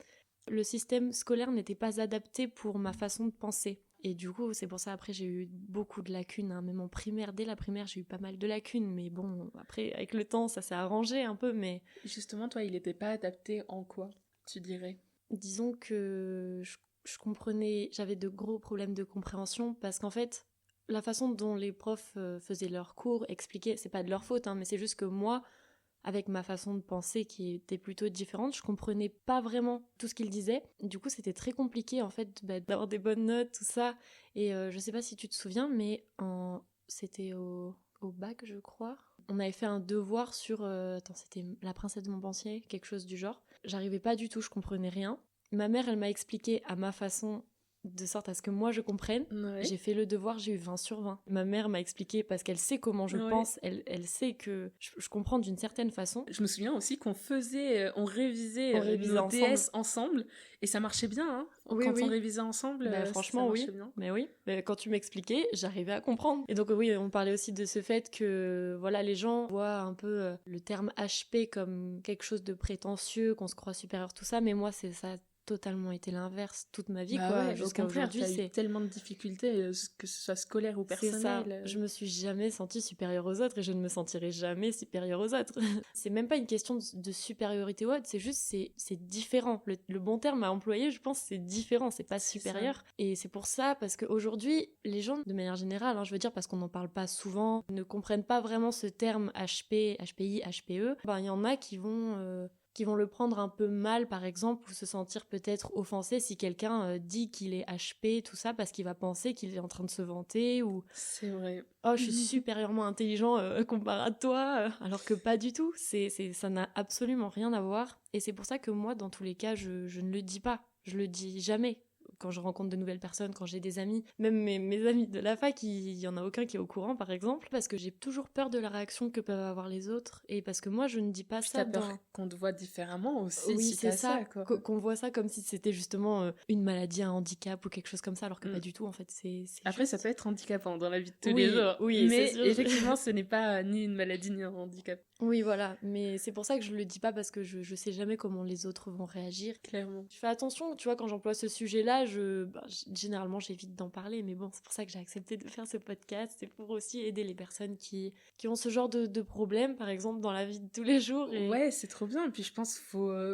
Le système scolaire n'était pas adapté pour ma façon de penser. Et du coup, c'est pour ça, après, j'ai eu beaucoup de lacunes. Hein. Même en primaire, dès la primaire, j'ai eu pas mal de lacunes. Mais bon, après, avec le temps, ça s'est arrangé un peu. Mais Justement, toi, il n'était pas adapté en quoi, tu dirais? disons que je comprenais... J'avais de gros problèmes de compréhension parce qu'en fait, la façon dont les profs faisaient leurs cours, expliquaient, c'est pas de leur faute, hein, mais c'est juste que moi, avec ma façon de penser qui était plutôt différente, je comprenais pas vraiment tout ce qu'ils disaient. Du coup, c'était très compliqué en fait d'avoir des bonnes notes, tout ça. Et je sais pas si tu te souviens, mais c'était au bac, je crois. On avait fait un devoir sur... attends, c'était La Princesse de Montpensier, quelque chose du genre. J'arrivais pas du tout, je comprenais rien. Ma mère, elle m'a expliqué à ma façon, de sorte à ce que moi je comprenne. Ouais. J'ai fait le devoir, j'ai eu 20 sur 20. Ma mère m'a expliqué parce qu'elle sait comment je Ouais. pense, elle sait que je comprends d'une certaine façon. Je me souviens aussi qu'on révisait On révisait nos ensemble. DS ensemble, et ça marchait bien, hein. Oui, Quand oui. on révisait ensemble, Bah, franchement, ça marchait oui. bien. Mais oui, mais quand tu m'expliquais, j'arrivais à comprendre. Et donc oui, on parlait aussi de ce fait que voilà, les gens voient un peu le terme HP comme quelque chose de prétentieux, qu'on se croit supérieur, tout ça. Mais moi, ça a totalement été l'inverse toute ma vie, Bah quoi. ouais, Jusqu'à au contraire, aujourd'hui, t'as eu c'est... tellement de difficultés, que ce soit scolaire ou C'est ça, personnel. je me suis jamais sentie supérieure aux autres et je ne me sentirai jamais supérieure aux autres. C'est même pas une question de supériorité ou autre, c'est juste, c'est différent. Le bon terme à employer, je pense, c'est différent, c'est pas C'est supérieur. ça. Et c'est pour ça, parce qu'aujourd'hui, les gens, de manière générale, hein, je veux dire, parce qu'on n'en parle pas souvent, ne comprennent pas vraiment ce terme HP, HPI, HPE. Ben, il y en a qui vont le prendre un peu mal, par exemple, ou se sentir peut-être offensé si quelqu'un dit qu'il est HP, tout ça, parce qu'il va penser qu'il est en train de se vanter, ou C'est vrai. « Oh, je suis supérieurement intelligent comparé à toi alors que pas du tout. Ça n'a absolument rien à voir. Et c'est pour ça que moi, dans tous les cas, je ne le dis pas. Je le dis jamais. quand je rencontre de nouvelles personnes, quand j'ai des amis, même mes amis de la fac, il y en a aucun qui est au courant par exemple, parce que j'ai toujours peur de la réaction que peuvent avoir les autres, et parce que moi je ne dis pas Puis ça t'as peur qu'on te voit différemment aussi oui, si c'est t'as ça, quoi. qu'on voit ça comme si c'était justement une maladie, un handicap ou quelque chose comme ça, alors que pas du tout en fait, c'est Après juste... ça peut être handicapant dans la vie de tous Oui, les jours, oui, c'est mais sûr. effectivement ce n'est pas ni une maladie ni un handicap. Oui, voilà, mais c'est pour ça que je le dis pas, parce que je sais jamais comment les autres vont réagir. Clairement. Je fais attention, tu vois, quand j'emploie ce sujet-là, généralement j'évite d'en parler, mais bon, c'est pour ça que j'ai accepté de faire ce podcast, c'est pour aussi aider les personnes qui ont ce genre de problème, par exemple, dans la vie de tous les jours. Et... Ouais, c'est trop bien, et puis je pense qu'il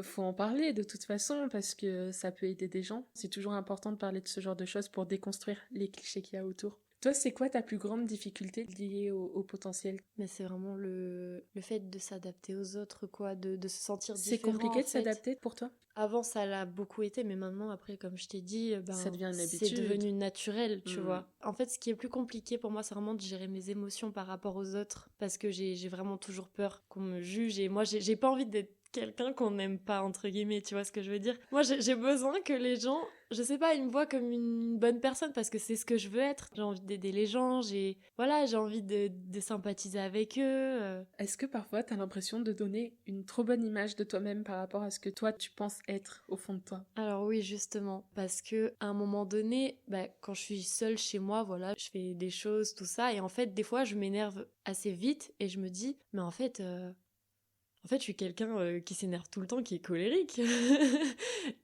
faut en parler de toute façon, parce que ça peut aider des gens. C'est toujours important de parler de ce genre de choses pour déconstruire les clichés qu'il y a autour. Toi, c'est quoi ta plus grande difficulté liée au potentiel? Mais c'est vraiment le fait de s'adapter aux autres, quoi, de se sentir différent. C'est compliqué en de fait. s'adapter pour toi? Avant, ça l'a beaucoup été, mais maintenant, après, comme je t'ai dit, ça devient une c'est habitude. devenu naturel, tu vois. En fait, ce qui est plus compliqué pour moi, c'est vraiment de gérer mes émotions par rapport aux autres, parce que j'ai vraiment toujours peur qu'on me juge, et moi, j'ai pas envie d'être quelqu'un qu'on n'aime pas, entre guillemets, tu vois ce que je veux dire. Moi, j'ai besoin que les gens, je sais pas, ils me voient comme une bonne personne, parce que c'est ce que je veux être. J'ai envie d'aider les gens, j'ai envie de sympathiser avec eux. Est-ce que parfois t'as l'impression de donner une trop bonne image de toi-même par rapport à ce que toi tu penses être au fond de toi? Alors oui, justement, parce que à un moment donné, quand je suis seule chez moi, voilà, je fais des choses, tout ça, et en fait, des fois, je m'énerve assez vite, et je me dis, mais en fait, je suis quelqu'un qui s'énerve tout le temps, qui est colérique.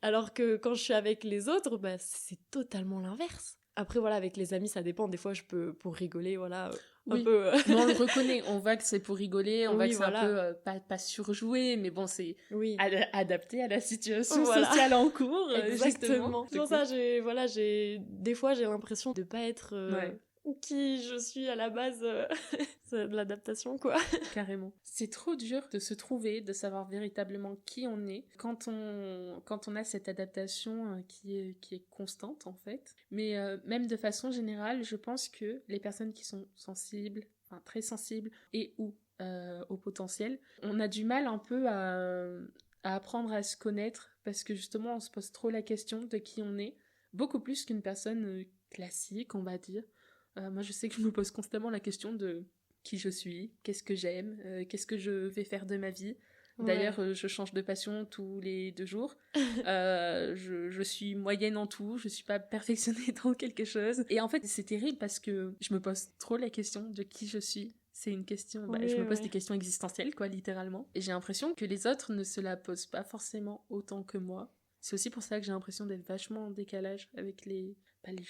Alors que quand je suis avec les autres, c'est totalement l'inverse. Après, voilà, avec les amis, ça dépend. Des fois, je peux, pour rigoler, voilà, un peu... Mais on le reconnaît, on voit que c'est pour rigoler, on voit que c'est voilà. un peu pas surjoué, mais bon, c'est oui. Adapté à la situation sociale en cours. Exactement. C'est pour ça, des fois, j'ai l'impression de pas être... qui je suis à la base, c'est de l'adaptation, quoi. Carrément. C'est trop dur de se trouver, de savoir véritablement qui on est quand on a cette adaptation qui est constante en fait. Mais même de façon générale, je pense que les personnes qui sont sensibles, enfin très sensibles et ou au potentiel, on a du mal un peu à apprendre à se connaître parce que justement on se pose trop la question de qui on est, beaucoup plus qu'une personne classique, on va dire. Moi, je sais que je me pose constamment la question de qui je suis, qu'est-ce que j'aime, qu'est-ce que je vais faire de ma vie. D'ailleurs, je change de passion tous les 2 jours. Je suis moyenne en tout, je suis pas perfectionnée dans quelque chose. Et en fait, c'est terrible parce que je me pose trop la question de qui je suis. C'est une question, je me pose des questions existentielles, quoi, littéralement. Et j'ai l'impression que les autres ne se la posent pas forcément autant que moi. C'est aussi pour ça que j'ai l'impression d'être vachement en décalage avec les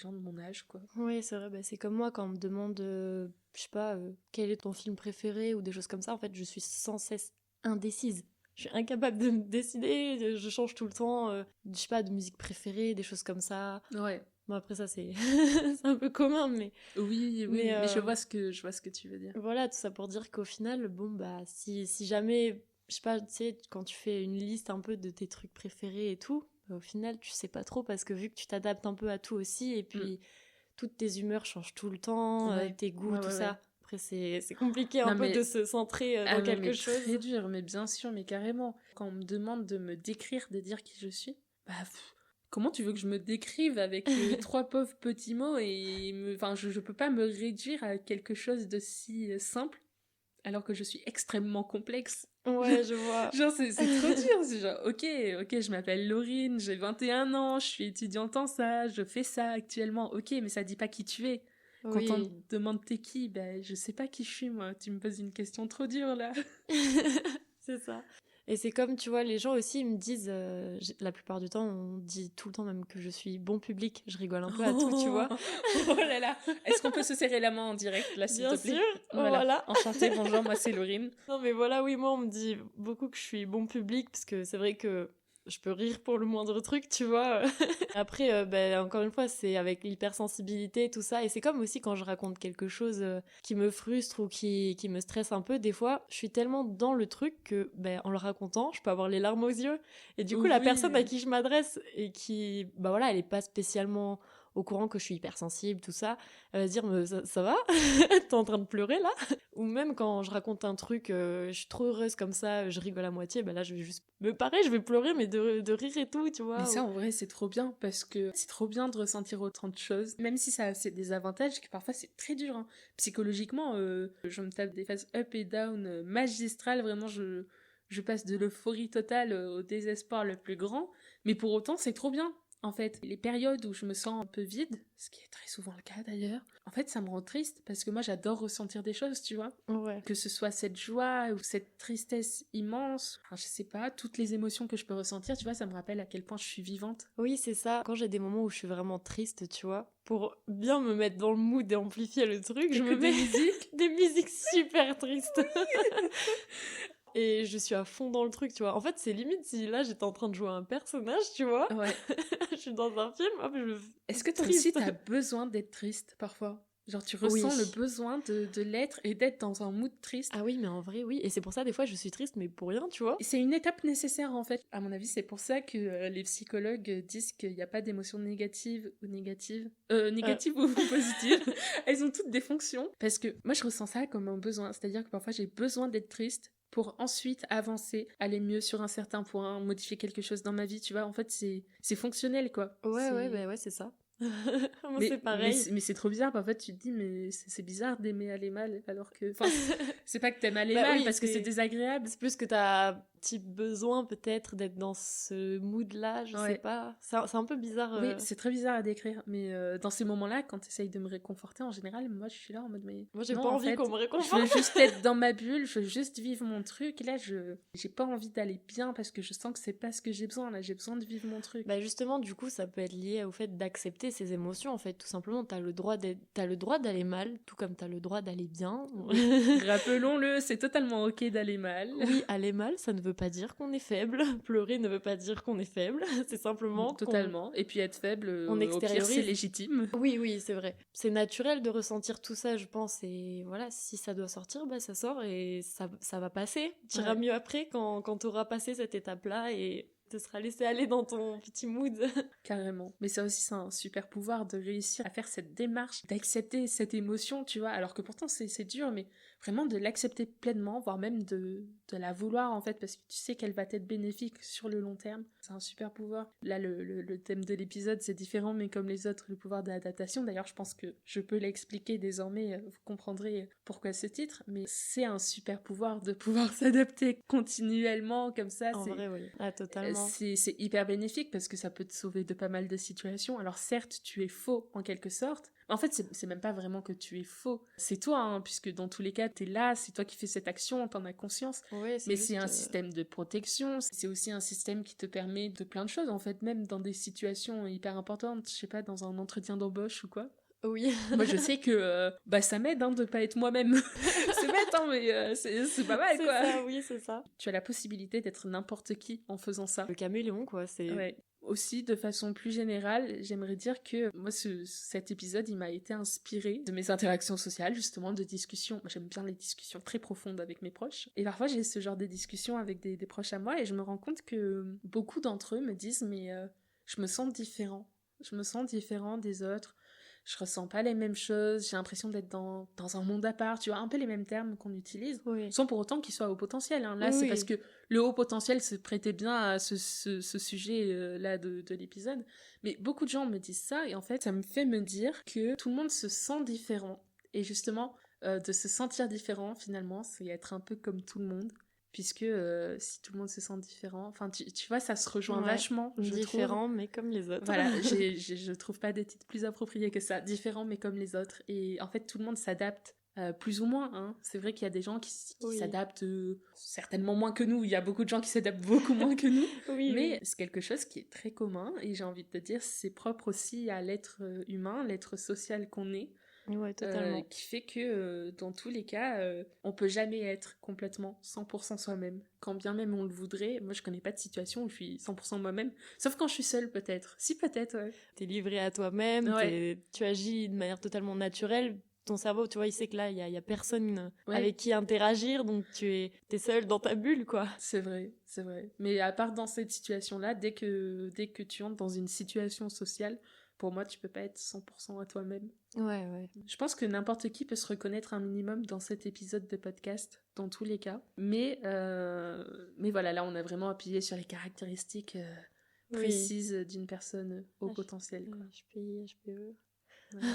gens de mon âge, quoi. Oui, c'est vrai, c'est comme moi quand on me demande, je sais pas, quel est ton film préféré ou des choses comme ça, en fait, je suis sans cesse indécise. Je suis incapable de me décider, je change tout le temps, je sais pas, de musique préférée, des choses comme ça. Ouais. Bon, après ça, c'est un peu commun, mais... Oui, mais je vois ce que tu veux dire. Voilà, tout ça pour dire qu'au final, si jamais... Je sais pas, tu sais, quand tu fais une liste un peu de tes trucs préférés et tout, au final, tu sais pas trop parce que vu que tu t'adaptes un peu à tout aussi, et puis toutes tes humeurs changent tout le temps, tes goûts, tout ça. Après, c'est compliqué peu de se centrer dans quelque chose. C'est très dur, mais bien sûr, mais carrément. Quand on me demande de me décrire, de dire qui je suis, comment tu veux que je me décrive avec 3 pauvres petits mots je peux pas me réduire à quelque chose de si simple alors que je suis extrêmement complexe. Ouais, je vois. Genre, c'est trop dur. C'est genre, ok, je m'appelle Laurine, j'ai 21 ans, je suis étudiante en ça, je fais ça actuellement. Ok, mais ça dit pas qui tu es. Quand on me demande t'es qui, je sais pas qui je suis, moi. Tu me poses une question trop dure, là. C'est ça. Et c'est comme, tu vois, les gens aussi ils me disent, la plupart du temps, on dit tout le temps même que je suis bon public. Je rigole un peu à tout, tu vois. Oh là là. Est-ce qu'on peut se serrer la main en direct, là, s'il te plaît? Bien sûr, voilà. Enchantée, bonjour, moi c'est Laurine. Non mais voilà, oui, moi on me dit beaucoup que je suis bon public, parce que c'est vrai que je peux rire pour le moindre truc, tu vois. Après, encore une fois, c'est avec l'hypersensibilité, tout ça. Et c'est comme aussi quand je raconte quelque chose qui me frustre ou qui me stresse un peu. Des fois, je suis tellement dans le truc que, en le racontant, je peux avoir les larmes aux yeux. Et du coup, la personne à qui je m'adresse et qui, elle est pas spécialement au courant que je suis hypersensible, tout ça, elle va se dire mais ça va t'es en train de pleurer là? Ou même quand je raconte un truc, je suis trop heureuse comme ça, je rigole à moitié, bah là je vais juste... Mais pareil, je vais pleurer, mais de rire et tout, tu vois. Mais ça, en vrai, c'est trop bien parce que c'est trop bien de ressentir autant de choses, même si ça a ses désavantages, que parfois c'est très dur. Hein. Psychologiquement, je me tape des phases up et down magistrales, vraiment, je passe de l'euphorie totale au désespoir le plus grand, mais pour autant, c'est trop bien. En fait, les périodes où je me sens un peu vide, ce qui est très souvent le cas d'ailleurs, en fait, ça me rend triste parce que moi, j'adore ressentir des choses, tu vois. Ouais. Que ce soit cette joie ou cette tristesse immense, enfin, je sais pas, toutes les émotions que je peux ressentir, tu vois, ça me rappelle à quel point je suis vivante. Oui, c'est ça. Quand j'ai des moments où je suis vraiment triste, tu vois, pour bien me mettre dans le mood et amplifier le truc, je me mets des musiques super tristes. Et je suis à fond dans le truc, tu vois. En fait, c'est limite si là j'étais en train de jouer un personnage, tu vois. Ouais. Je suis dans un film, hop, Est-ce que toi aussi t'as besoin d'être triste parfois? Genre tu ressens le besoin de l'être et d'être dans un mood triste. Ah oui, mais en vrai, oui. Et c'est pour ça, des fois, je suis triste, mais pour rien, tu vois. C'est une étape nécessaire, en fait. À mon avis, c'est pour ça que les psychologues disent qu'il n'y a pas d'émotions négatives ou négatives. Négatives ou positives. Elles ont toutes des fonctions. Parce que moi, je ressens ça comme un besoin. C'est-à-dire que parfois, j'ai besoin d'être triste pour ensuite avancer, aller mieux sur un certain point, modifier quelque chose dans ma vie, tu vois. En fait, c'est fonctionnel, quoi. Ouais, c'est ça. Moi, c'est pareil. Mais c'est trop bizarre, en fait tu te dis mais c'est bizarre d'aimer aller mal alors que... Enfin, c'est pas que t'aimes aller mal parce que c'est désagréable. C'est plus que t'as petit besoin peut-être d'être dans ce mood-là, je sais pas. C'est un peu bizarre. Oui, c'est très bizarre à décrire, mais dans ces moments-là, quand t'essayes de me réconforter, en général, moi je suis là en mode mais... Moi j'ai pas envie qu'on me réconforte. Je veux juste être dans ma bulle, je veux juste vivre mon truc, et là j'ai pas envie d'aller bien parce que je sens que c'est pas ce que j'ai besoin, là j'ai besoin de vivre mon truc. Bah justement, du coup, ça peut être lié au fait d'accepter ses émotions, en fait, tout simplement. T'as le droit d'aller mal, tout comme t'as le droit d'aller bien. Rappelons-le, c'est totalement ok d'aller mal. Oui, aller mal, ça ne veut pas dire qu'on est faible. Pleurer ne veut pas dire qu'on est faible. C'est simplement totalement. Et puis être faible, on au pire, c'est légitime. Oui, c'est vrai. C'est naturel de ressentir tout ça, je pense. Et voilà, si ça doit sortir, bah ça sort et ça va passer. Tu iras mieux après quand t'auras passé cette étape-là et te seras laissé aller dans ton petit mood. Carrément. Mais ça aussi, c'est un super pouvoir de réussir à faire cette démarche, d'accepter cette émotion, tu vois. Alors que pourtant, c'est dur, mais vraiment de l'accepter pleinement, voire même de la vouloir, en fait, parce que tu sais qu'elle va être bénéfique sur le long terme. C'est un super pouvoir. Là, le thème de l'épisode, c'est différent, mais comme les autres, le pouvoir de l'adaptation. D'ailleurs, je pense que je peux l'expliquer désormais, vous comprendrez pourquoi ce titre, mais c'est un super pouvoir de pouvoir s'adapter continuellement, comme ça. En vrai, oui. Ah, totalement. C'est hyper bénéfique parce que ça peut te sauver de pas mal de situations. Alors certes, tu es faux en quelque sorte. En fait, c'est même pas vraiment que tu es faux. C'est toi, hein, puisque dans tous les cas, t'es là, c'est toi qui fais cette action, t'en as conscience. Ouais, mais c'est un système de protection, c'est aussi un système qui te permet de plein de choses, en fait, même dans des situations hyper importantes, je sais pas, dans un entretien d'embauche ou quoi. Oui. Moi, je sais que ça m'aide de pas être moi-même. C'est bête, hein, mais c'est pas mal, quoi. C'est ça, oui, c'est ça. Tu as la possibilité d'être n'importe qui en faisant ça. Le caméléon, quoi. Ouais. Aussi, de façon plus générale, j'aimerais dire que moi, cet épisode, il m'a été inspiré de mes interactions sociales, justement, de discussions. Moi, j'aime bien les discussions très profondes avec mes proches. Et parfois, j'ai ce genre de discussions avec des proches à moi et je me rends compte que beaucoup d'entre eux me disent « mais je me sens différent. Je me sens différent des autres. Je ressens pas les mêmes choses, j'ai l'impression d'être dans un monde à part, tu vois, un peu les mêmes termes qu'on utilise, sans pour autant qu'ils soient haut potentiel. Hein. Là, c'est parce que le haut potentiel se prêtait bien à ce sujet-là de l'épisode. Mais beaucoup de gens me disent ça, et en fait, ça me fait me dire que tout le monde se sent différent. Et justement, de se sentir différent, finalement, c'est être un peu comme tout le monde. Puisque si tout le monde se sent différent, enfin tu vois, ça se rejoint vachement, je différent trouve. Mais comme les autres. Voilà, je trouve pas de titre plus approprié que ça, différent mais comme les autres. Et en fait, tout le monde s'adapte plus ou moins. Hein. C'est vrai qu'il y a des gens qui s'adaptent certainement moins que nous. Il y a beaucoup de gens qui s'adaptent beaucoup moins que nous. Mais c'est quelque chose qui est très commun. Et j'ai envie de te dire, c'est propre aussi à l'être humain, l'être social qu'on est. Ouais, totalement. Qui fait que dans tous les cas, on peut jamais être complètement 100% soi-même. Quand bien même on le voudrait, moi je connais pas de situation où je suis 100% moi-même, sauf quand je suis seule peut-être. Si peut-être, ouais. T'es livré à toi-même, tu agis de manière totalement naturelle. Ton cerveau, tu vois, il sait que là, il y a personne avec qui interagir, donc t'es seule dans ta bulle, quoi. C'est vrai. Mais à part dans cette situation-là, dès que tu entres dans une situation sociale, Pour moi, tu peux pas être 100% à toi-même. Ouais. Je pense que n'importe qui peut se reconnaître un minimum dans cet épisode de podcast, dans tous les cas. Mais voilà, là, on a vraiment appuyé sur les caractéristiques précises d'une personne au potentiel, quoi. HPI. Voilà.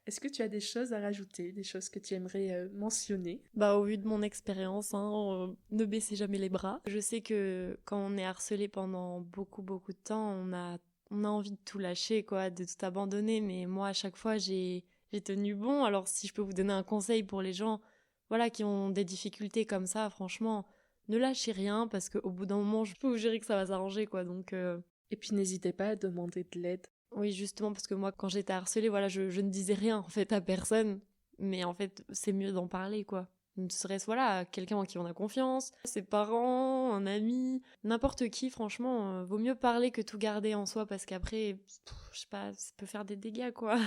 Est-ce que tu as des choses à rajouter, des choses que tu aimerais mentionner? Bah, au vu de mon expérience, ne baissez jamais les bras. Je sais que quand on est harcelé pendant beaucoup de temps, on a envie de tout lâcher, quoi, de tout abandonner. Mais moi, à chaque fois, j'ai tenu bon. Alors, si je peux vous donner un conseil pour les gens, voilà, qui ont des difficultés comme ça, franchement, ne lâchez rien parce qu'au bout d'un moment, je peux vous jurer que ça va s'arranger, quoi. Donc, Et puis n'hésitez pas à demander de l'aide. oui, justement, parce que moi, quand j'étais harcelée, voilà, je ne disais rien, en fait, à personne. Mais en fait, c'est mieux d'en parler, quoi. Ne serait-ce, voilà, à quelqu'un en qui on a confiance, ses parents, un ami, n'importe qui, franchement, vaut mieux parler que tout garder en soi, parce qu'après, je sais pas, ça peut faire des dégâts, quoi.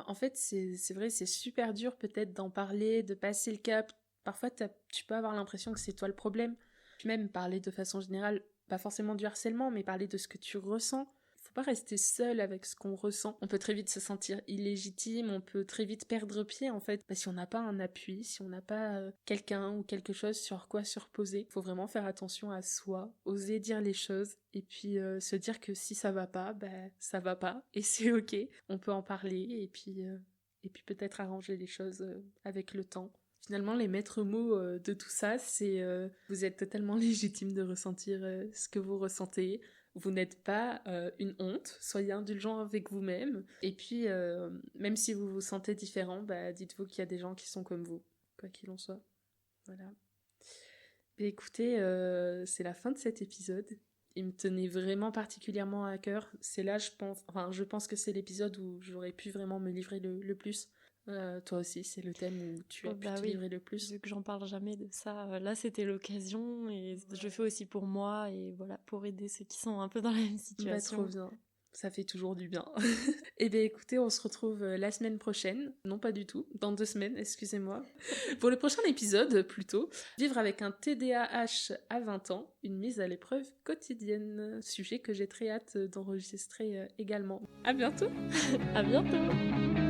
En fait, c'est vrai, c'est super dur peut-être d'en parler, de passer le cap. Parfois, tu peux avoir l'impression que c'est toi le problème. Puis même parler de façon générale, pas forcément du harcèlement, mais parler de ce que tu ressens. Faut pas rester seul avec ce qu'on ressent. On peut très vite se sentir illégitime, on peut très vite perdre pied en fait. Si on n'a pas un appui, si on n'a pas quelqu'un ou quelque chose sur quoi se reposer, faut vraiment faire attention à soi, oser dire les choses et puis se dire que si ça va pas, ça va pas et c'est ok. On peut en parler et puis peut-être arranger les choses avec le temps. Finalement, les maîtres mots de tout ça, c'est vous êtes totalement légitime de ressentir ce que vous ressentez. Vous n'êtes pas une honte, soyez indulgent avec vous-même. Et puis, même si vous vous sentez différent, dites-vous qu'il y a des gens qui sont comme vous, quoi qu'il en soit. Voilà. Mais écoutez, c'est la fin de cet épisode. Il me tenait vraiment particulièrement à cœur. C'est là, je pense que c'est l'épisode où j'aurais pu vraiment me livrer le plus. Toi aussi, c'est le thème où tu as pu te livrer le plus. Vu que j'en parle jamais de ça, là c'était l'occasion et je fais aussi pour moi et voilà, pour aider ceux qui sont un peu dans la même situation. Trop bien. Ça fait toujours du bien. Eh bien écoutez, on se retrouve la semaine prochaine. Non, pas du tout. Dans 2 semaines, excusez-moi. Pour le prochain épisode, plutôt. Vivre avec un TDAH à 20 ans, une mise à l'épreuve quotidienne. Sujet que j'ai très hâte d'enregistrer également. À bientôt. À bientôt.